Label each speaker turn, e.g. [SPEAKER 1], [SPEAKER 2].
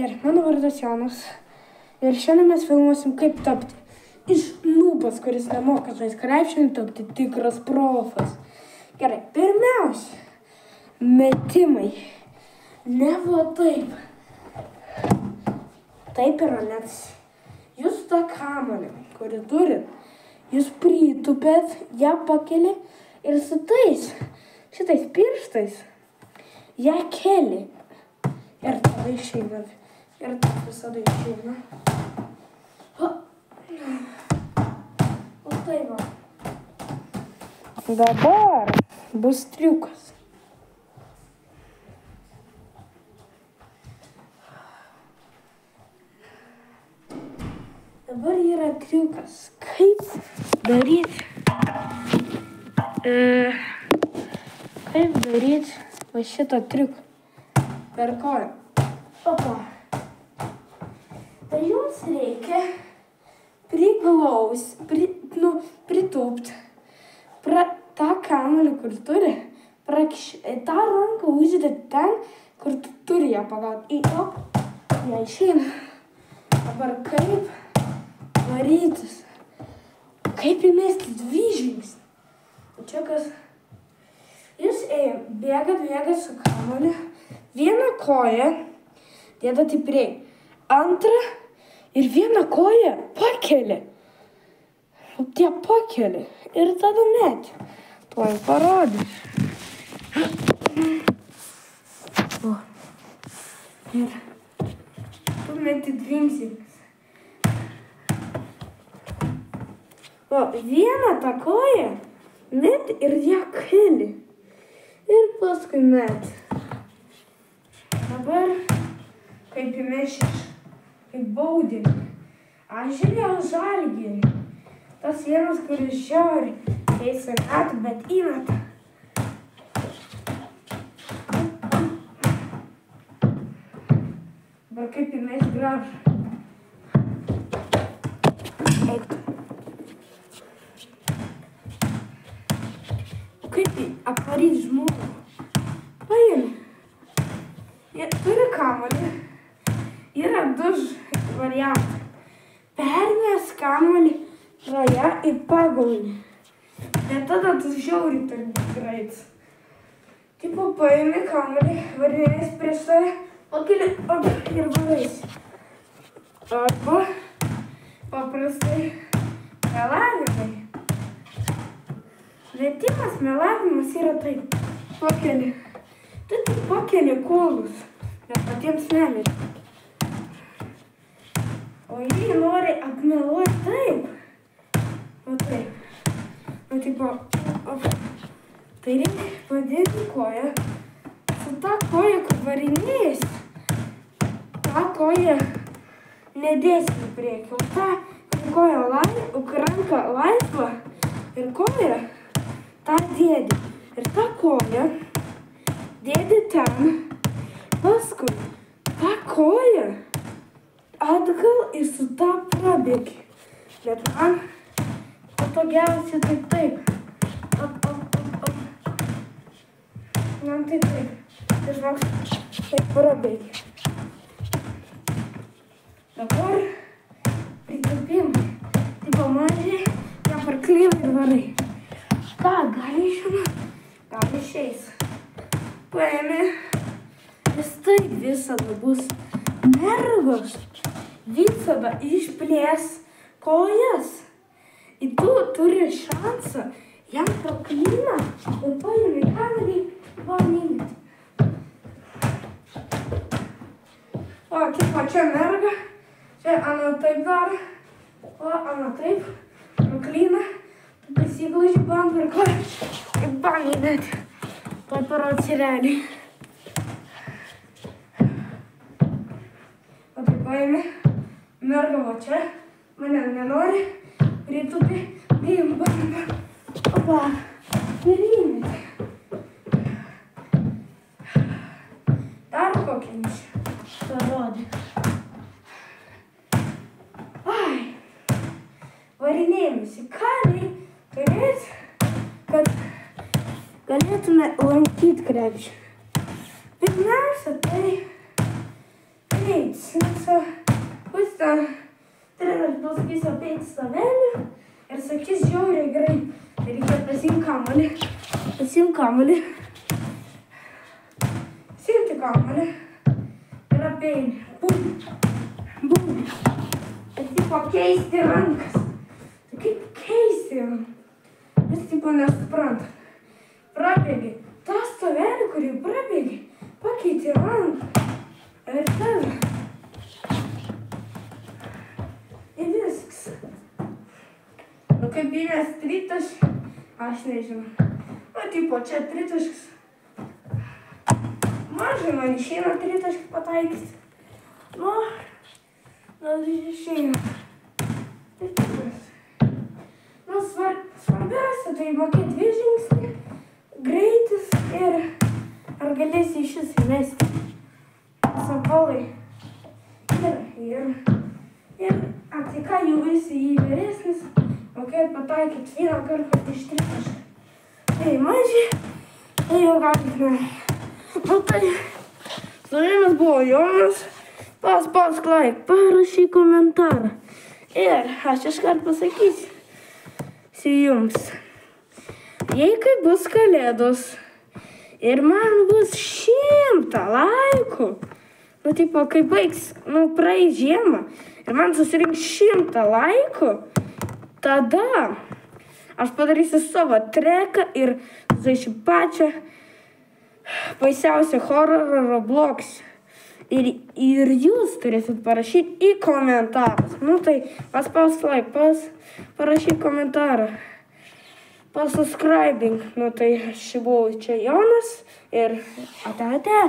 [SPEAKER 1] Ir mano vardas Jonas. Ir šiandien mes filmuosim, kaip tapti iš nūbas, kuris nemoka žaisti krepšinį, tapti tikras profas. Gerai, pirmiausia, metimai. Nebuvo taip. Taip yra, nes jūs tą kamuolį, kurį turit, jūs pritupėt, ją pakeli ir su šitais pirštais ją keli. Ir tada išeina. Ir taip visada išeina. O tai va. Dabar bus triukas. Dabar yra triukas. Kaip daryti? Va šitą triuką per koją. Opa. Tai jums reikia pritūpt tą kamuolį, kur turi, tą ranką uždėti ten, kur tu turi ją pagauti. Ją išeina. Dabar kaip varytis? Kaip įmesti 2 žingsnius? Čia kas? Jūs bėgat su kamuoliu. Vieną koją dėdat į priekį. Antrą ir vieną koją pakeli. Tie pakeli. Ir tada meti. Tuoj parodysiu. Ir tu meti 2 žingsnius. Vieną tą koją meti ir ją keli. Ir paskui meti. Dabar, kaip įmešęs, kaip baudinį. Aš žiūrėjau Žalgirį. Tas vienas, kuris žiauri, keista metų, bet įmeta. Dabar kaip įmešęs gražų. Eik. Kaip apvaryti žmogų? Paimi. Turi kamuolį. Yra 2 variantai. Permės kamuolį roje į pagaulį. Bet tada tu žiauriai turi būti greitas. Tipo paimi kamuolį, varinės prieš save, pakeli ir varaisi. Arba paprastai melavimai. Melavimas yra taip. Pakeli. Tu tik pakeli kolus, bet patiems nemeti. O jei nori apmeluoti taip, tai reikia padėti koją. Su ta koja, kur varinėjasi, tą koją nedėsi į priekį. O tą ranką laisvą ir koją, tą dėdi. Ir tą koją dėdi ten, paskui tą koją atgal ir su tą prabėgi. Bet man patogiausia taip. Man taip. Tai žmogus taip prabėgi. Dabar pritupimai. Tai pamažiai, ją parklyvai ir varai. Ką, gali išeina? Gal išeis. Paėmė. Vis taip visada bus mergos. Visada išplės kojas. Ir tu turi šansą jam proklyną ir paėmė kamerį valyti. O, tipo, čia merga. Čia ana taip daro. O, ana taip. Proklyną. Tu pasiglaži bambą ir koją. Ir bangydėti. Tuoj parodsi realiai. O tai paėmė. Merga va čia, mane nenori, pritupė, bamba. Opa, ir įmeti. Dar kokią čia parodė. Varinėjimėsi, ką turėt, kad galėtume ėmė lankyti krepšį. Pirmiausia, tai eiti. Bus ten treneris pasakys apeiti stavelį ir sakys žiauriai gerai. Reikia pasiimti kamuolį. Pasiimti kamuolį ir apeiti. Bum. Ir tipo keisti rankas. Tai kaip keisti? Jis tipo nesupranta. Prabėgi. Ta stavelį, kurį prabėgi, pakeiti ranką. Ir tada. Ir viskas. Nu kaip įmės tritaškį, aš nežinau. O tipo čia tritaškis. Mažai man išeina tritaškį pataikyti. Nu, išeina. Tai tikras. Nu, svarbiausia, tai mokėti 2 žingsnį, greitis ir ar galėsi išvis įmesti. Sapalai. Ir tai ką jau visi jį vyresnis, mokėt pataikyti 1 kartą iš tritaškio. Tai mažiai, tai jau galite. Nu tai, su jumis buvo Jonas, paspausk like, parašyk komentarą. Ir aš iškart pasakysiu jums, jei kai bus kalėdos ir man bus 100 laikų, nu tipo, kai baigs, praeis žiemą ir man susirinks 100 laikų, tada aš padarysiu savo treką ir žaisiu pačią baisiausią horrorą Roblox'e. Ir jūs turėsit parašyti į komentarus. Nu tai paspausk like, parašyk komentarą. Pasubscribing. Nu tai aš buvau čia Jonas ir ate.